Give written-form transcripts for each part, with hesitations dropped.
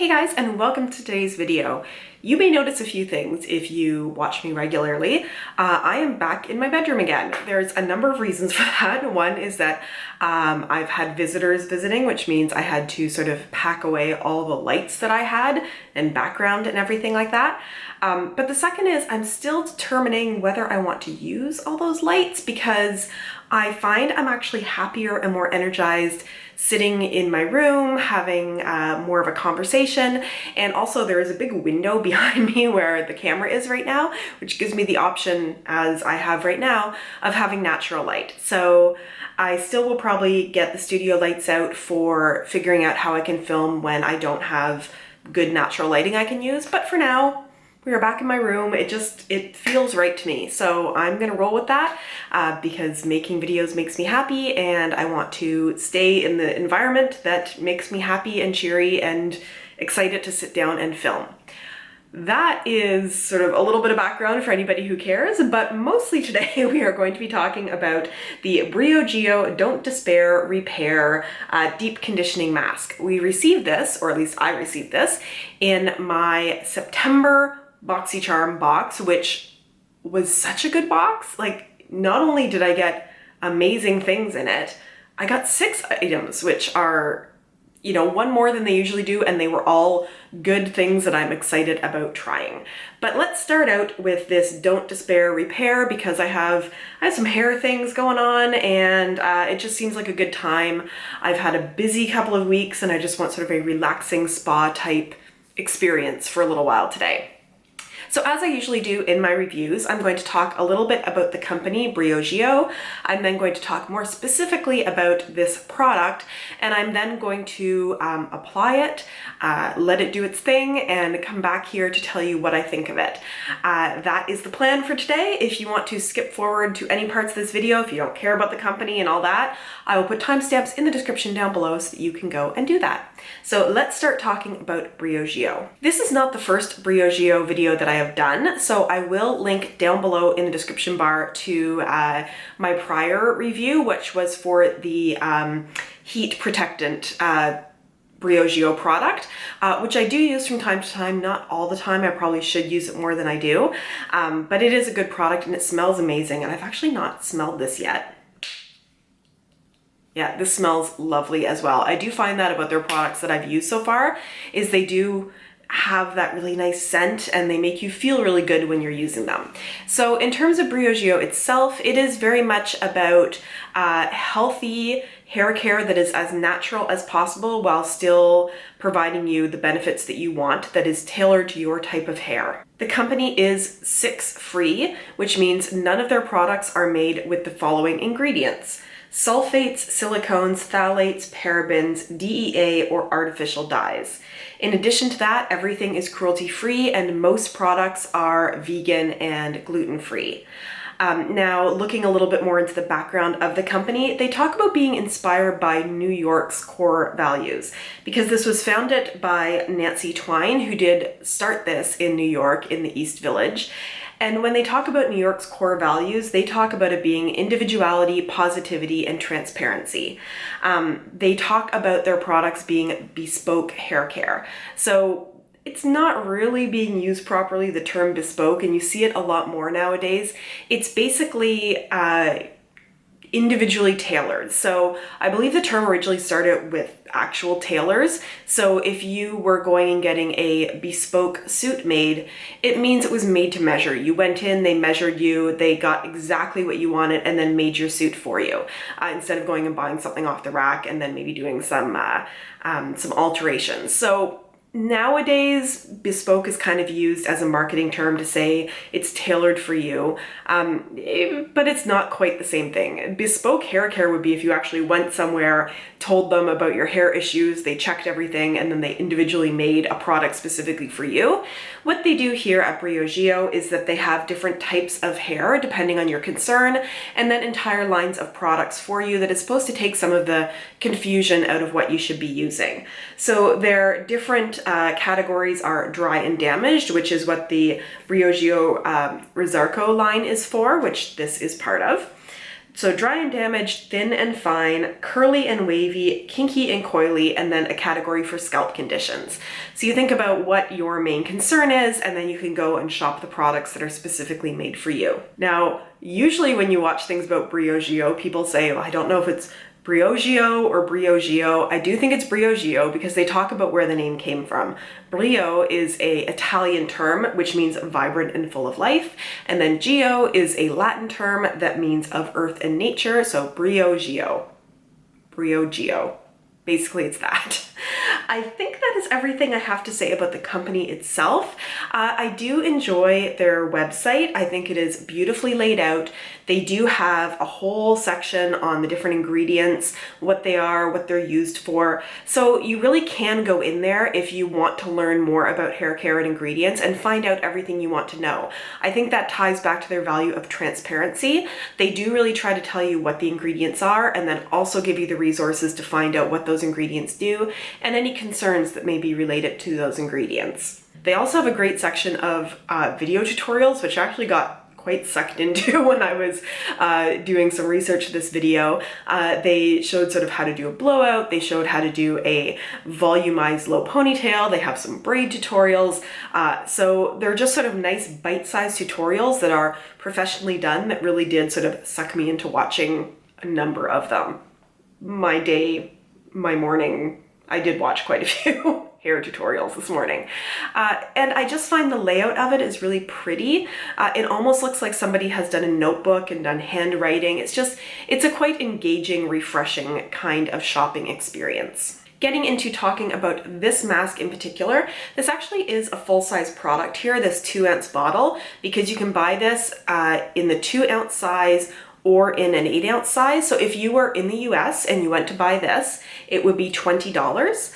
Hey guys, and welcome to today's video. You may notice a few things if you watch me regularly. I am back in my bedroom again. There's a number of reasons for that. One is that I've had visitors visiting, which means I had to sort of pack away all the lights that I had and background and everything like that. But the second is I'm still determining whether I want to use all those lights because I find I'm actually happier and more energized sitting in my room, having more of a conversation. And also there is a big window behind me where the camera is right now, which gives me the option, as I have right now, of having natural light. So I still will probably get the studio lights out for figuring out how I can film when I don't have good natural lighting I can use. But for now, we are back in my room. It feels right to me. So I'm gonna roll with that because making videos makes me happy and I want to stay in the environment that makes me happy and cheery and excited to sit down and film. That is sort of a little bit of background for anybody who cares, but mostly today we are going to be talking about the Briogeo Don't Despair Repair Deep Conditioning Mask. We received this, or at least I received this, in my September BoxyCharm box, which was such a good box. Like, not only did I get amazing things in it, I got 6 items, which are, you know, one more than they usually do, and they were all good things that I'm excited about trying. But let's start out with this Don't Despair Repair because I have some hair things going on and it just seems like a good time. I've had a busy couple of weeks and I just want sort of a relaxing spa type experience for a little while today. So as I usually do in my reviews, I'm going to talk a little bit about the company Briogeo. I'm then going to talk more specifically about this product, and I'm then going to apply it, let it do its thing, and come back here to tell you what I think of it. That is the plan for today. If you want to skip forward to any parts of this video, if you don't care about the company and all that, I will put timestamps in the description down below so that you can go and do that. So let's start talking about Briogeo. This is not the first Briogeo video that I have done, so I will link down below in the description bar to my prior review, which was for the heat protectant Briogeo product, which I do use from time to time, not all the time. I probably should use it more than I do, but it is a good product and it smells amazing, and I've actually not smelled this yet. Yeah, this smells lovely as well. I do find that about their products that I've used so far, is they do have that really nice scent and they make you feel really good when you're using them. So in terms of Briogeo itself, it is very much about healthy hair care that is as natural as possible while still providing you the benefits that you want, that is tailored to your type of hair. The company is 6 free, which means none of their products are made with the following ingredients: sulfates, silicones, phthalates, parabens, DEA, or artificial dyes. In addition to that, everything is cruelty-free and most products are vegan and gluten-free. Now, looking a little bit more into the background of the company, they talk about being inspired by New York's core values, because this was founded by Nancy Twine, who did start this in New York in the East Village. And when they talk about New York's core values, they talk about it being individuality, positivity, and transparency. They talk about their products being bespoke hair care. So it's not really being used properly, the term bespoke, and you see it a lot more nowadays. It's basically individually tailored. So I believe the term originally started with actual tailors. So if you were going and getting a bespoke suit made, it means it was made to measure. You went in, they measured you, they got exactly what you wanted and then made your suit for you. Instead of going and buying something off the rack and then maybe doing some alterations. So nowadays, bespoke is kind of used as a marketing term to say it's tailored for you, but it's not quite the same thing. Bespoke hair care would be if you actually went somewhere, told them about your hair issues, they checked everything, and then they individually made a product specifically for you. What they do here at Briogeo is that they have different types of hair depending on your concern, and then entire lines of products for you that is supposed to take some of the confusion out of what you should be using. So their different categories are dry and damaged, which is what the Briogeo Rizarco line is for, which this is part of. So dry and damaged, thin and fine, curly and wavy, kinky and coily, and then a category for scalp conditions. So you think about what your main concern is, and then you can go and shop the products that are specifically made for you. Now, usually when you watch things about Briogeo, people say, well, I don't know if it's Briogeo or Briogeo. I do think it's Briogeo because they talk about where the name came from. Brio is an Italian term which means vibrant and full of life, and then geo is a Latin term that means of earth and nature, so Briogeo. Briogeo. Basically, it's that. I think that is everything I have to say about the company itself. I do enjoy their website. I think it is beautifully laid out. They do have a whole section on the different ingredients, what they are, what they're used for. So you really can go in there if you want to learn more about hair care and ingredients and find out everything you want to know. I think that ties back to their value of transparency. They do really try to tell you what the ingredients are and then also give you the resources to find out what those ingredients do and any concerns that may be related to those ingredients. They also have a great section of video tutorials, which I actually got quite sucked into when I was doing some research for this video. They showed sort of how to do a blowout. They showed how to do a volumized low ponytail. They have some braid tutorials. So they're just sort of nice bite-sized tutorials that are professionally done that really did sort of suck me into watching a number of them. My day, my morning, I did watch quite a few hair tutorials this morning. And I just find the layout of it is really pretty. It almost looks like somebody has done a notebook and done handwriting. It's a quite engaging, refreshing kind of shopping experience. Getting into talking about this mask in particular, this actually is a full-size product here, this 2-ounce bottle, because you can buy this in the 2-ounce size or in an 8-ounce size. So if you were in the US and you went to buy this, it would be $20.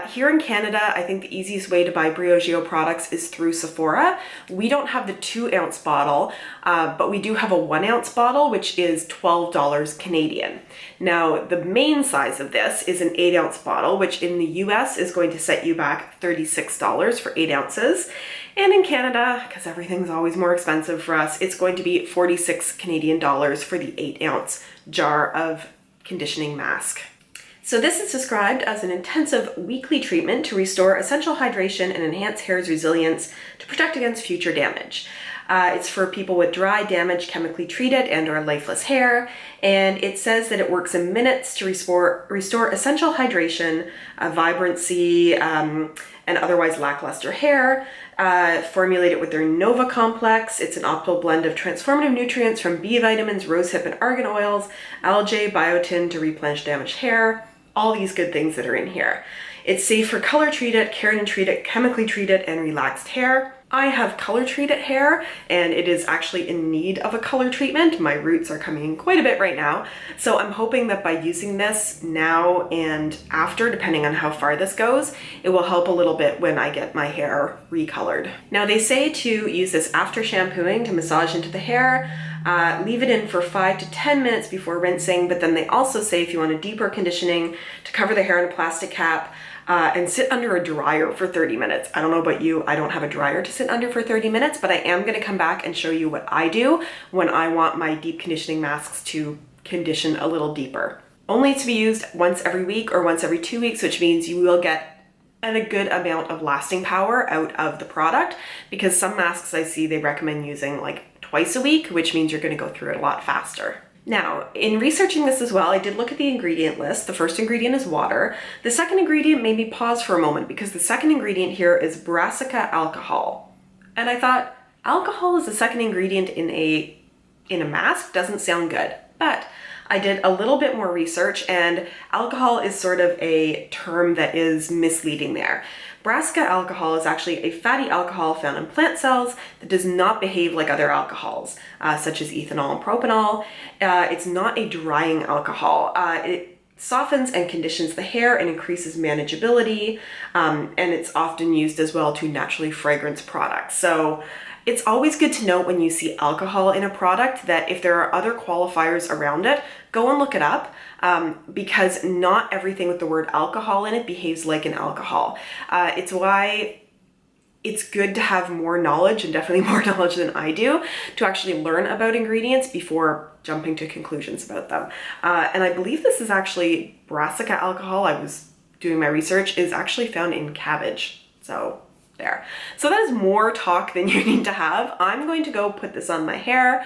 Here in Canada, I think the easiest way to buy Briogeo products is through Sephora. We don't have the 2-ounce bottle, but we do have a 1-ounce bottle, which is $12 Canadian. Now, the main size of this is an 8-ounce bottle, which in the US is going to set you back $36 for 8 ounces. And in Canada, because everything's always more expensive for us, it's going to be 46 Canadian dollars for the 8-ounce jar of conditioning mask. So this is described as an intensive weekly treatment to restore essential hydration and enhance hair's resilience to protect against future damage. It's for people with dry, damaged, chemically treated, and or lifeless hair. And it says that it works in minutes to restore essential hydration, vibrancy, and otherwise lackluster hair. Formulated with their Nova complex. It's an optimal blend of transformative nutrients from B vitamins, rosehip, and argan oils, algae, biotin to replenish damaged hair. All these good things that are in here. It's safe for color treated, keratin treated, chemically treated, and relaxed hair. I have color treated hair and it is actually in need of a color treatment. My roots are coming in quite a bit right now. So I'm hoping that by using this now and after, depending on how far this goes, it will help a little bit when I get my hair recolored. Now they say to use this after shampooing to massage into the hair, leave it in for 5 to 10 minutes before rinsing, but then they also say if you want a deeper conditioning to cover the hair in a plastic cap, and sit under a dryer for 30 minutes. I don't know about you, I don't have a dryer to sit under for 30 minutes, but I am gonna come back and show you what I do when I want my deep conditioning masks to condition a little deeper. Only to be used once every week or once every 2 weeks, which means you will get a good amount of lasting power out of the product, because some masks I see they recommend using like twice a week, which means you're gonna go through it a lot faster. Now, in researching this as well, I did look at the ingredient list. The first ingredient is water. The second ingredient made me pause for a moment because the second ingredient here is brassica alcohol. And I thought, alcohol is the second ingredient in a mask? Doesn't sound good. But I did a little bit more research and alcohol is sort of a term that is misleading there. Brassica alcohol is actually a fatty alcohol found in plant cells that does not behave like other alcohols, such as ethanol and propanol. It's not a drying alcohol. It softens and conditions the hair and increases manageability, and it's often used as well to naturally fragrance products. So it's always good to note when you see alcohol in a product that if there are other qualifiers around it, go and look it up, because not everything with the word alcohol in it behaves like an alcohol. It's why it's good to have more knowledge, and definitely more knowledge than I do, to actually learn about ingredients before jumping to conclusions about them. And I believe this is actually brassica alcohol. I was doing my research, is actually found in cabbage. So there. So that is more talk than you need to have. I'm going to go put this on my hair,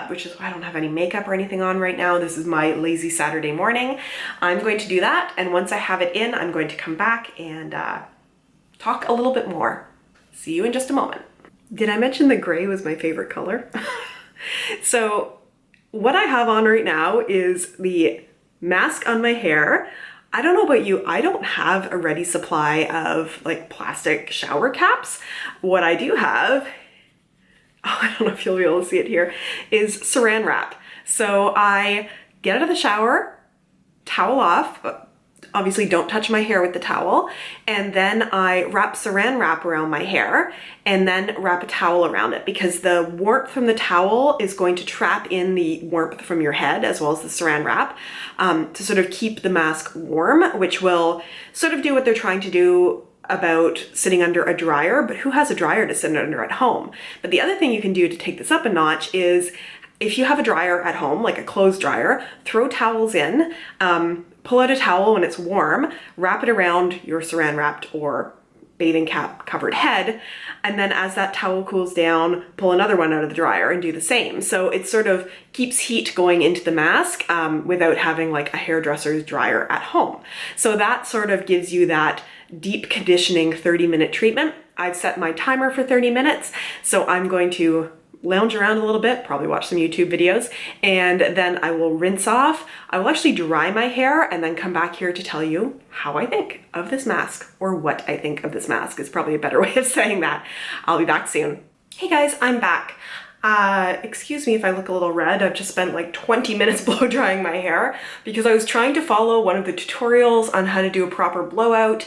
which is why I don't have any makeup or anything on right now. This is my lazy Saturday morning. I'm going to do that, and once I have it in, I'm going to come back and talk a little bit more. See you in just a moment. Did I mention that gray was my favorite color? So what I have on right now is the mask on my hair. I don't know about you, I don't have a ready supply of like plastic shower caps. What I do have, I don't know if you'll be able to see it here, is saran wrap. So I get out of the shower, towel off, obviously don't touch my hair with the towel, and then I wrap saran wrap around my hair and then wrap a towel around it, because the warmth from the towel is going to trap in the warmth from your head as well as the saran wrap to sort of keep the mask warm, which will sort of do what they're trying to do about sitting under a dryer, but who has a dryer to sit under at home? But the other thing you can do to take this up a notch is, if you have a dryer at home, like a clothes dryer, throw towels in, pull out a towel when it's warm, wrap it around your saran wrapped or bathing cap covered head, and then as that towel cools down, pull another one out of the dryer and do the same. So it sort of keeps heat going into the mask without having like a hairdresser's dryer at home. So that sort of gives you that deep conditioning 30-minute treatment. I've set my timer for 30 minutes, so I'm going to lounge around a little bit, probably watch some YouTube videos, and then I will rinse off. I will actually dry my hair and then come back here to tell you how I think of this mask, or what I think of this mask is probably a better way of saying that. I'll be back soon. Hey guys, I'm back. Excuse me if I look a little red. I've just spent like 20 minutes blow drying my hair because I was trying to follow one of the tutorials on how to do a proper blowout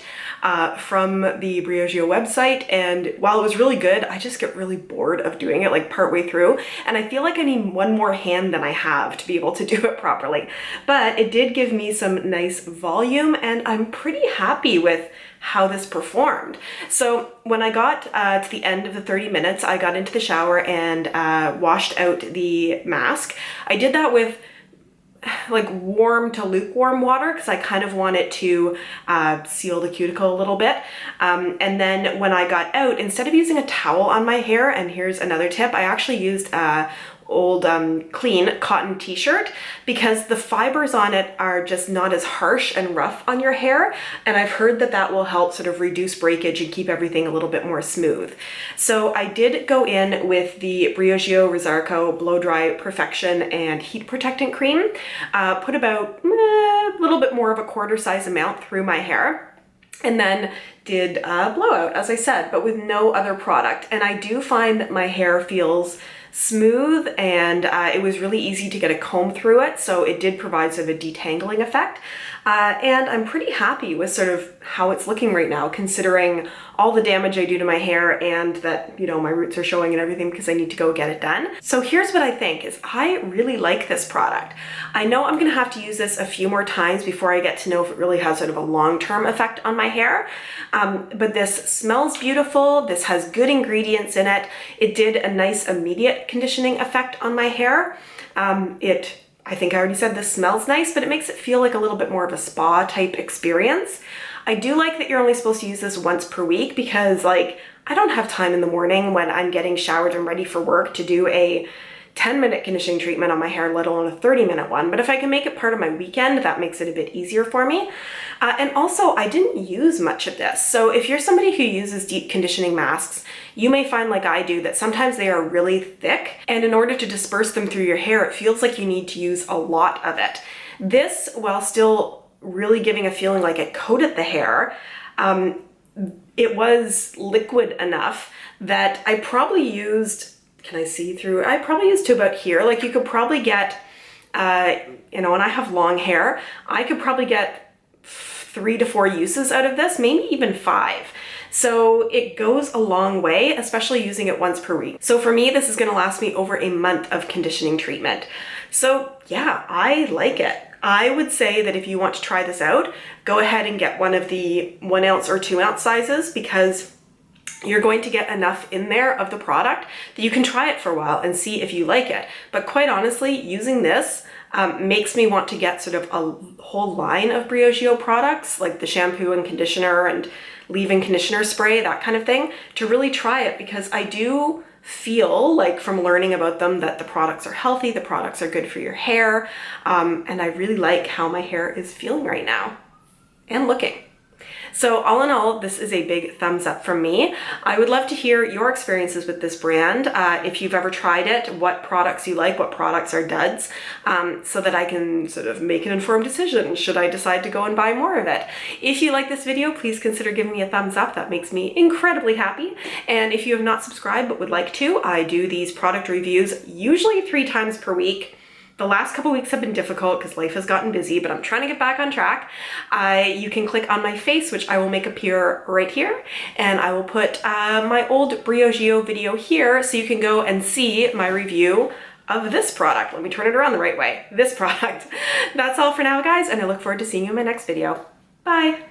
from the Briogeo website, and while it was really good, I just get really bored of doing it like partway through, and I feel like I need one more hand than I have to be able to do it properly. But it did give me some nice volume, and I'm pretty happy with how this performed. So when I got to the end of the 30 minutes, I got into the shower and washed out the mask. I did that with like warm to lukewarm water because I kind of want it to seal the cuticle a little bit. And then when I got out, instead of using a towel on my hair, and here's another tip, I actually used old clean cotton t-shirt because the fibers on it are just not as harsh and rough on your hair, and I've heard that that will help sort of reduce breakage and keep everything a little bit more smooth. So I did go in with the Briogeo Rosarco Blow Dry Perfection and Heat Protectant Cream, put about a little bit more of a quarter size amount through my hair, and then did a blowout, as I said, but with no other product. And I do find that my hair feels smooth, and it was really easy to get a comb through it, so it did provide sort of a detangling effect. And I'm pretty happy with sort of how it's looking right now, considering all the damage I do to my hair and that, you know, my roots are showing and everything because I need to go get it done. So here's what I think is I really like this product. I know I'm gonna have to use this a few more times before I get to know if it really has sort of a long-term effect on my hair. But this smells beautiful. This has good ingredients in it. It did a nice immediate conditioning effect on my hair. I think I already said this smells nice, but it makes it feel like a little bit more of a spa type experience. I do like that you're only supposed to use this once per week because, like, I don't have time in the morning when I'm getting showered and ready for work to do a 10-minute conditioning treatment on my hair, let alone a 30-minute one. But if I can make it part of my weekend, that makes it a bit easier for me. And also, I didn't use much of this. So if you're somebody who uses deep conditioning masks, you may find, like I do, that sometimes they are really thick, and in order to disperse them through your hair, it feels like you need to use a lot of it. This, while still really giving a feeling like it coated the hair, it was liquid enough that I probably used, can I see through? I probably used to about here. Like, you could probably get, you know, and I have long hair, I could probably get 3 to 4 uses out of this, maybe even 5. So it goes a long way, especially using it once per week. So for me, this is gonna last me over a month of conditioning treatment. So yeah, I like it. I would say that if you want to try this out, go ahead and get one of the 1 ounce or 2 ounce sizes, because you're going to get enough in there of the product that you can try it for a while and see if you like it. But quite honestly, using this makes me want to get sort of a whole line of Briogeo products, like the shampoo and conditioner and leave-in conditioner spray, that kind of thing, to really try it, because I do feel like from learning about them that the products are healthy, the products are good for your hair, and I really like how my hair is feeling right now and looking. So all in all, this is a big thumbs up from me. I would love to hear your experiences with this brand. If you've ever tried it, what products you like, what products are duds, so that I can sort of make an informed decision should I decide to go and buy more of it. If you like this video, please consider giving me a thumbs up. That makes me incredibly happy. And if you have not subscribed but would like to, I do these product reviews usually 3 times per week. The last couple weeks have been difficult because life has gotten busy, but I'm trying to get back on track. You can click on my face, which I will make appear right here, and I will put my old Briogeo video here so you can go and see my review of this product. Let me turn it around the right way. This product. That's all for now, guys, and I look forward to seeing you in my next video. Bye!